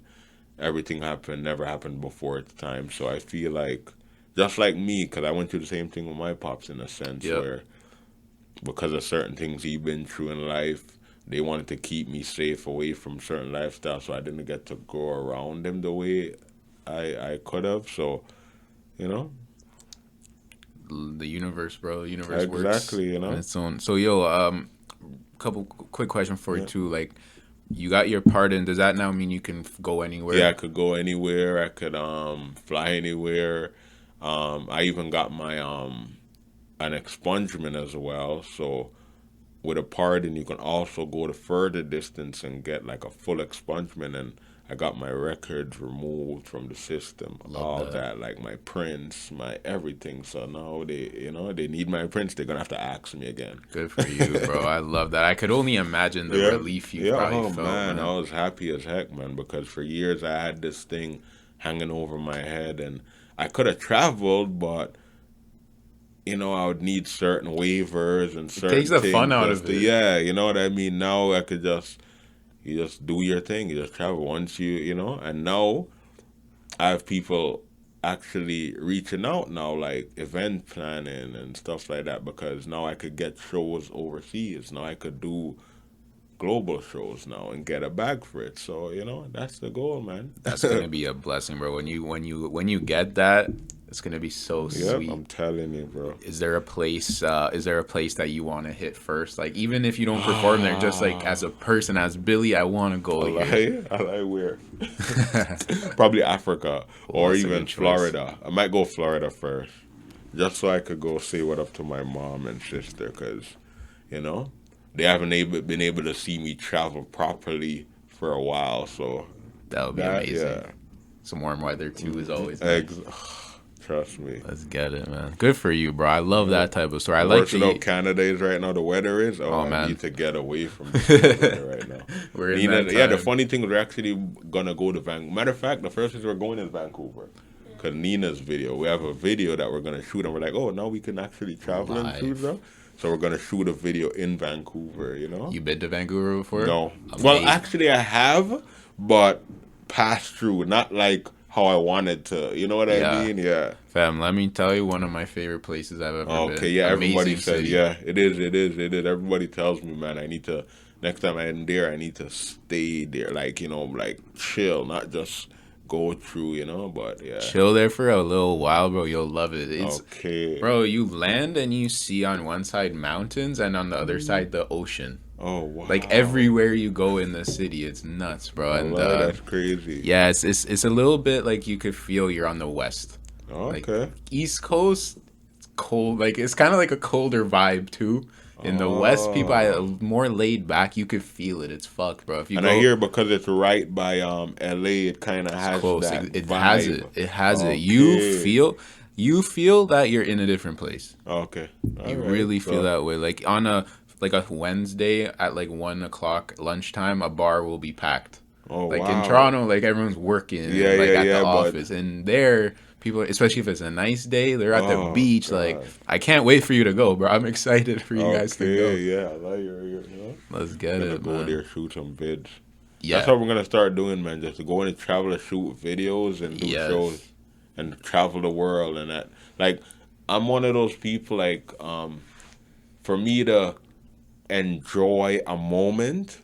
everything never happened before its time. So I feel like, just like me, because I went through the same thing with my pops in a sense, Yep. where because of certain things he'd been through in life, they wanted to keep me safe away from certain lifestyles, so I didn't get to go around him the way I could have. So, you know, The universe, bro. The universe works exactly, you on know. its own. So, yo, couple quick question for you Yeah. too. Like, you got your pardon. Does that now mean you can go anywhere? Yeah, I could go anywhere. I could fly anywhere. I even got my an expungement as well. So with a pardon, you can also go the further distance and get like a full expungement. And I got my records removed from the system, Love all that. that, like my prints, my everything. So now they need my prints. They're gonna have to ask me again. Good for you, bro. I love that. I could only imagine the Yeah, relief you yeah. probably Oh felt, man, man. I was happy as heck, man, because for years I had this thing hanging over my head, and I could have traveled, but I would need certain waivers and It certain takes the fun things out just of to, it. yeah, you know what I mean? Now I could you just do your thing, you just travel once and now I have people actually reaching out now, like event planning and stuff like that, because now I could get shows overseas. Now I could do global shows now and get a bag for it. So, that's the goal, man. That's gonna be a blessing, bro. When you get that, it's gonna be so Yep, sweet. I'm telling you, bro. Is there a place? Is there a place that you want to hit first? Like, even if you don't perform there, just like as a person, as Billy, I want to go here. I like where. Probably Africa Well, or that's a even good choice. Florida. I might go Florida first, just so I could go say what up to my mom and sister, because, they haven't been able to see me travel properly for a while. So That would be that, amazing. yeah, Some warm weather too is always nice. trust me. Let's get it, man. Good for you, bro. I love that type of story. I Worse like than how Canada is right now, the weather is. Oh, I man. need to get away from this weather right now. We're in Neena, that yeah, the time. funny thing is we're actually gonna go to Vancouver. Matter of fact, the first place we're going is Vancouver. Cause Neena's video, we have a video that we're gonna shoot, and we're like, oh, now we can actually travel and shoot stuff. So we're gonna shoot a video in Vancouver. You been to Vancouver before? No. Amazing. Well, actually, I have, but passed through, not like how I wanted to. You know what Yeah. I mean? Yeah. Fam, let me tell you one of my favorite places I've ever been. Okay, yeah, everybody Amazing says, city. yeah, it is. Everybody tells me, man, I need to next time I'm there, I need to stay there, like, you know, like chill, not just go through, you know. But yeah, Chill there for a little while, bro. You'll love it. It's okay. Bro, you land and you see on one side mountains and on the other side the ocean. Oh Like wow. everywhere you go in the city, it's nuts, bro. Oh And Lord, that's crazy. yeah, it's a little bit like you could feel you're on the west. Like Okay. East Coast, it's cold. Like it's kind of like a colder vibe too. In the West, people are Oh. more laid back. You could feel it. It's fucked, bro. If you And I go, hear because it's right by LA, it kind of it's has close. that It has vibe. it. It has it. Okay. You feel that you're in a different place. Okay. All You right. really feel So, that way. Like on a Wednesday at like 1 o'clock lunchtime, a bar will be packed. oh Like in wow. Toronto, like everyone's Yeah, working like yeah, at the yeah. But office, and there people, especially if it's a nice day, they're at the oh beach. Like god. I can't wait for you to go, bro. I'm excited for you guys to Okay. go. Yeah. I like your, you know. Let's get Gonna it, go man. there, shoot some vids. That's Yeah. what we're gonna start doing, man. Just to go and travel and shoot videos and do shows Yes. and travel the world and that. Like, I'm one of those people. Like, for me to enjoy a moment,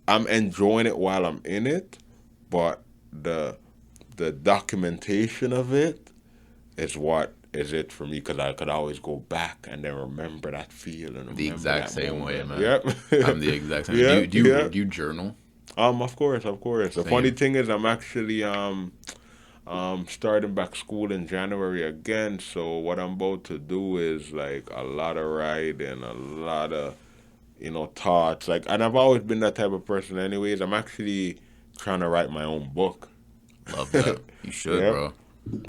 I'm enjoying it while I'm in it, but the documentation of it is what is it for me because I could always go back and then remember that feel and The remember exact that same way, moment. man. Yep. I'm the exact same. Yeah, yeah. Do you journal? Of course, of course. The funny Same. thing is, I'm actually starting back school in January again. So what I'm about to do is like a lot of writing, a lot of thoughts. Like, and I've always been that type of person. Anyways, I'm actually trying to write my own book. Love that. You should, Yep, bro.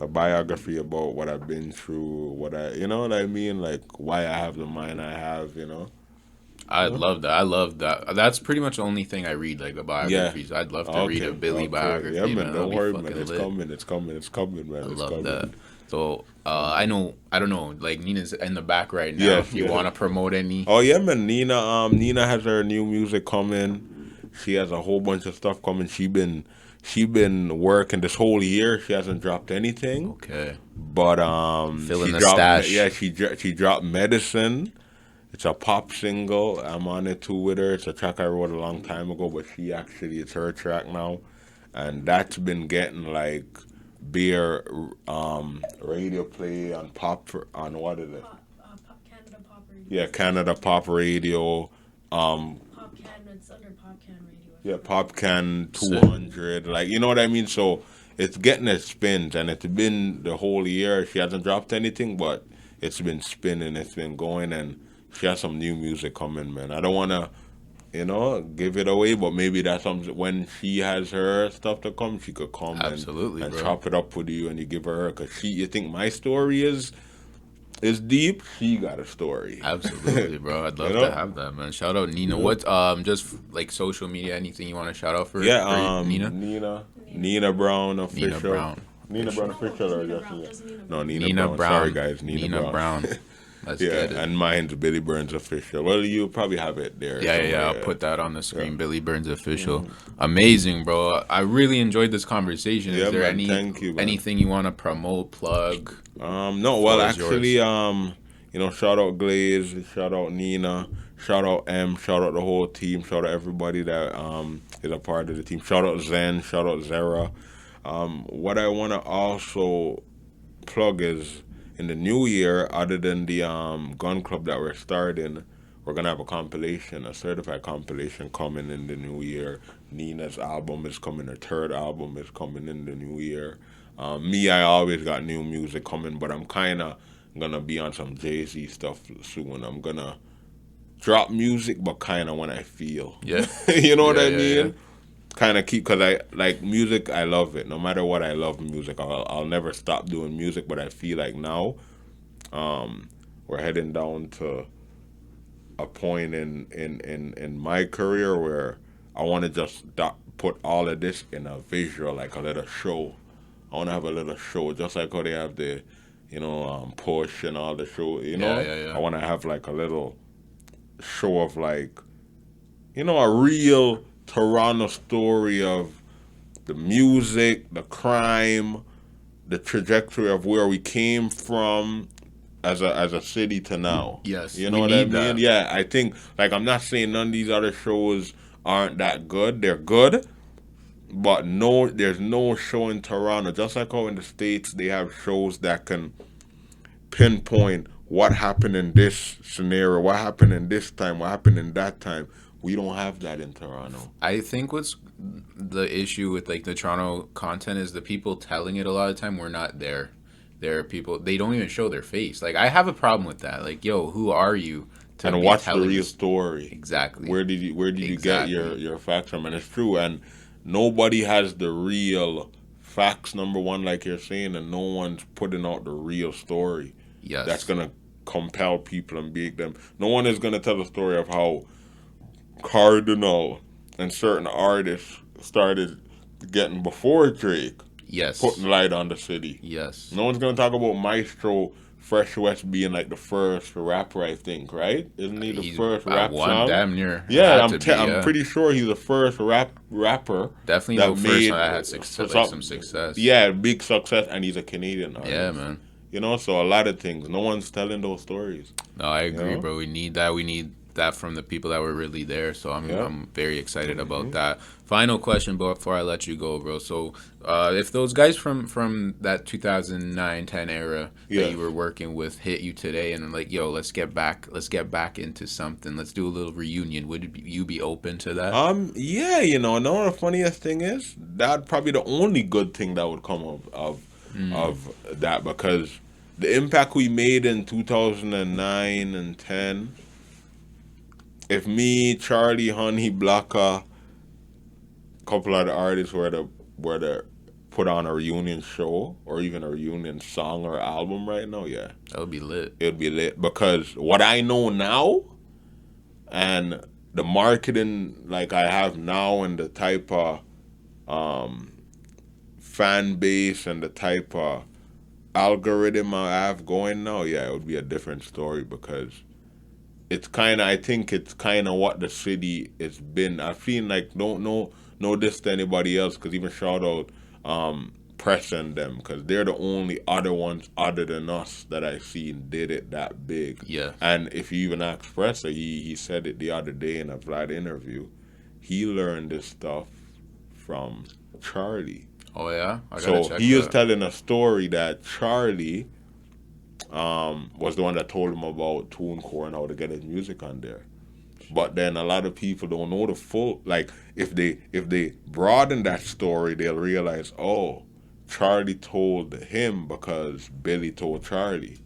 a biography about what I've been through, you know what I mean, like why I have the mind I have. I Huh? love that. I love that. That's pretty much the only thing I read, like a Yeah. biography. So I'd love to read a Okay. Billy Okay. Yeah, biography, man. man. That'll Don't be worry, man. fucking It's lit. coming. It's coming. It's coming, I man. It's love that. coming. So I know. I don't know. Like Nina's in the back right now. Yes. If you Yes. want to promote any, Oh yeah, man. Neena has her new music coming. She has a whole bunch of stuff coming. She been working this whole year. She hasn't dropped anything. okay, But fill she in the dropped stash. she dropped Medicine. It's a pop single. I'm on it too with her. It's a track I wrote a long time ago, but it's her track now, and that's been getting like beer radio play on on what is it? Pop Canada Pop Radio. Yeah, Canada Pop Radio. Pop Canada, it's under Pop Can Radio. Yeah, Pop Can Sick. 200. Like, you know what I mean? So it's getting its spins, and it's been the whole year. She hasn't dropped anything, but it's been spinning. It's been going, and she has some new music coming, man. I don't want to, give it away, but maybe that's something when she has her stuff to come, she could come Absolutely, and bro. chop it up with you, and you give her, because you think my story is deep, she got a story. Absolutely, bro. I'd love You know? to have that, man. Shout out Nina. Yeah. What just like social media, anything you want to shout out for? Yeah, for Nina? Nina Brown official. Nina Brown. Nina Brown official or Nina just Brown, Nina? just Nina No, Brown. Nina, Nina Brown. Brown. Sorry guys, Nina, Brown. Let's Yeah, get it. and mine's Billy Burns official. Well, you probably have it there. Yeah, somewhere, I'll put that on the screen. Yeah. Billy Burns official. Amazing, bro. I really enjoyed this conversation. Yeah, Is there man, thank you, man. anything you want to promote, plug? No, well, Floor is actually, yours. shout out Glaze, shout out Nina, shout out M, shout out the whole team, shout out everybody that is a part of the team. Shout out Zen, shout out Zara. What I want to also plug is in the new year, other than the gun club that we're starting, we're gonna have a certified compilation coming in the new year. Nina's album is coming, her third album is coming in the new year. I always got new music coming, but I'm kind of gonna be on some Jay-Z stuff soon. I'm gonna drop music, but kind of when I feel. Yeah. You know what I Yeah, mean? yeah. Kind of keep, because I like music. I love it. No matter what, I love music. I'll never stop doing music. But I feel like now, we're heading down to a point in my career where I want to just put all of this in a visual, like a little show. I want to have a little show, just like how they have the, Push and all the show. Yeah. I want to have like a little show of like, a real Toronto story of the music, the crime, the trajectory of where we came from, as a city to now. Yes, You we know what I need mean? that. Yeah, I think like I'm not saying none of these other shows aren't that good. They're good, but no, there's no show in Toronto. Just like how in the States they have shows that can pinpoint what happened in this scenario, what happened in this time, what happened in that time. We don't have that in Toronto. I think what's the issue with like the Toronto content is the people telling it a lot of the time we're not there. There are people they don't even show their face. Like I have a problem with that. Like, yo, who are you to And be what's the telling real this? story? Exactly. Where did you get Exactly. your facts from? And it's true. And nobody has the real facts. Number one, like you're saying, and no one's putting out the real story. Yes. That's gonna compel people and make them. No one is gonna tell the story of how Cardinal and certain artists started getting before Drake, Yes. putting light on the city. Yes. No one's gonna talk about Maestro Fresh West being like the first rapper, I think, right? Isn't he the He's first rap one song? damn near. Yeah, Had to be, I'm pretty sure he's the first rapper definitely that the first made one that had success, like some success. Yeah, big success, and he's a Canadian artist. Yeah, man. You know, so a lot of things. No one's telling those stories. No, I agree, know? bro. We need that. We need that from the people that were really there. So Yeah. I'm very excited about that. Final question before I let you go, bro. So if those guys from that 2009-10 era Yeah. that you were working with hit you today and like, yo, let's get back into something. Let's do a little reunion. You be open to that? Yeah, you know the funniest thing is that probably the only good thing that would come of that, because the impact we made in 2009 and 10. If me, Charlie, Honey, Blacka, couple of the artists were to put on a reunion show or even a reunion song or album right now, yeah, That would be lit. it would be lit, because what I know now and the marketing like I have now and the type of fan base and the type of algorithm I have going now, yeah, it would be a different story, because I think it's kind of what the city has been. I feel like don't know this to anybody else, because even shout out Pressa and them, because they're the only other ones other than us that I seen did it that big. Yeah. And if you even ask Pressa, he said it the other day in a Vlad interview. He learned this stuff from Charlie. Oh yeah. I gotta So check he was that. telling a story that Charlie was the one that told him about TuneCore and how to get his music on there. But then a lot of people don't know the full. Like if they broaden that story, they'll realize, oh, Charlie told him because Billy told Charlie.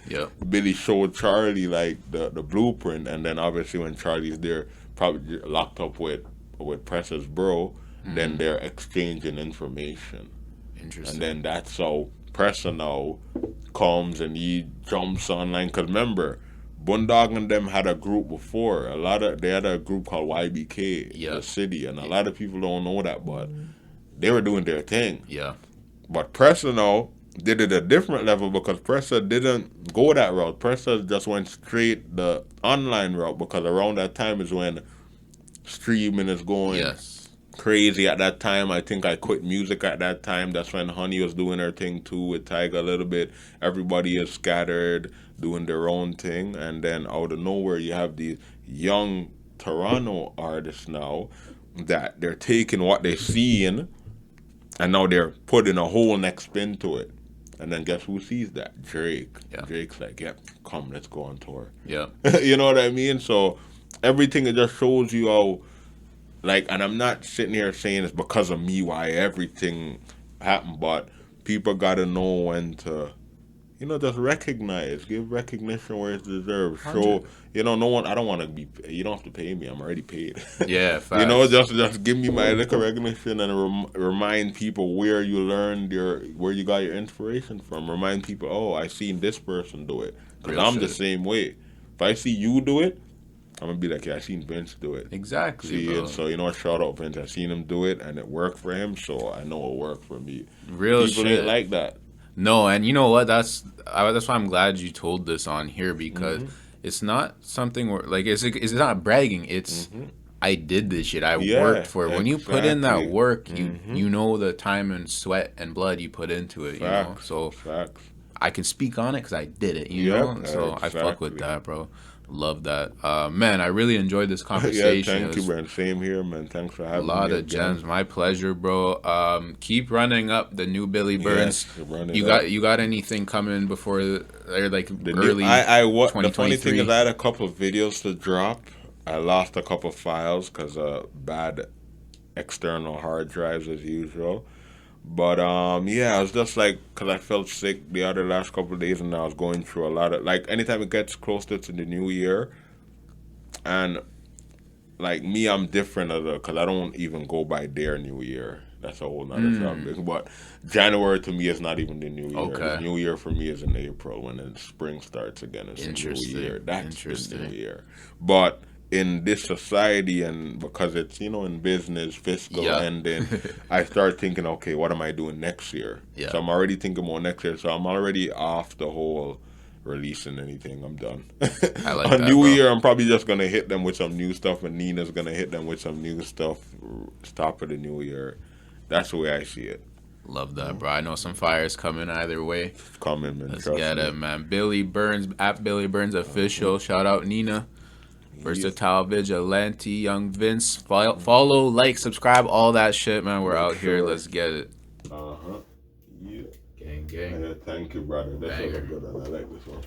Yeah. Billy showed Charlie like the blueprint, and then obviously when Charlie's there, probably locked up with Pressa's bro, then they're exchanging information. Interesting. And then that's how Pressa now comes and he jumps online. Cause remember, Bundog and them had a group before. They had a group called YBK, Yeah. the city, and a lot of people don't know that, but they were doing their thing. Yeah. But Pressa now did it a different level, because Pressa didn't go that route. Pressa just went straight the online route, because around that time is when streaming is going Yes. crazy. At that time, I think I quit music at that time. That's when Honey was doing her thing too with Tyga a little bit. Everybody is scattered, doing their own thing, and then out of nowhere you have these young Toronto artists now that they're taking what they're seeing and now they're putting a whole next spin to it. And then guess who sees that? Drake. Yeah. Drake's like, yep, come, let's go on tour. Yeah. You know what I mean? So everything, it just shows you how, like, and I'm not sitting here saying it's because of me why everything happened, but people gotta know when to, just recognize, give recognition where it's deserved. Show, no one. I don't want to be. You don't have to pay me. I'm already paid. Yeah. Facts. Just give me my little recognition and remind people where you learned where you got your inspiration from. Remind people, oh, I seen this person do it, because Real I'm the shit. same way. If I see you do it, I'm gonna be like, yeah, I seen Vince do it. Exactly. See bro. it, so shout out Vince. I seen him do it, and it worked for him, so I know it'll work for me. Real People shit. ain't like that. No, and you know what? That's why I'm glad you told this on here, because it's not something where like it's not bragging. It's I did this shit. I Yeah, worked for it. When you put in that exactly. work, you know the time and sweat and blood you put into it. You know, Facts. so Facts. I can speak on it because I did it, you Yep, know. So I fuck with exactly. that, bro. Love that, man. I really enjoyed this Yeah, conversation. thank It you, was man. Same here, man. Thanks for a having lot me of again. gems. My pleasure, bro. Keep running up the new Billy Burns. Yes, run it You up. got anything coming before or like The new, early what the funny thing is, 2023? I had a couple of videos to drop. I lost a couple of files because of bad external hard drives as usual. But yeah, I was just like, cause I felt sick the other last couple of days, and I was going through a lot of like, anytime it gets closer to the new year, and like me, I'm different cause I don't even go by their new year. That's a whole nother topic. But January to me is not even the new year. The Okay. new year for me is in April when the spring starts again. It's the new Interesting. year. That's the Interesting. new year. But in this society, and because it's in business, fiscal Yeah. ending, I start thinking, okay, what am I doing next year? Yeah. So I'm already thinking about next year. So I'm already off the whole releasing anything. I'm done. I like On that, New bro. Year, I'm probably just gonna hit them with some new stuff, and Neena's gonna hit them with some new stuff. Top of the new year. That's the way I see it. Love that, bro. I know some fires coming either way. It's coming, man. Let's Trust get me. it, man. Billy Burns at Billy Burns official. Shout out Neena. Versatile Vigilante, Young Vince. Follow, like, subscribe, all that shit, man. We're Make out here. sure. Let's get it. Uh huh. Yeah. Gang, gang. Yeah. Thank you, brother. This was a Banger. good one. I like this one.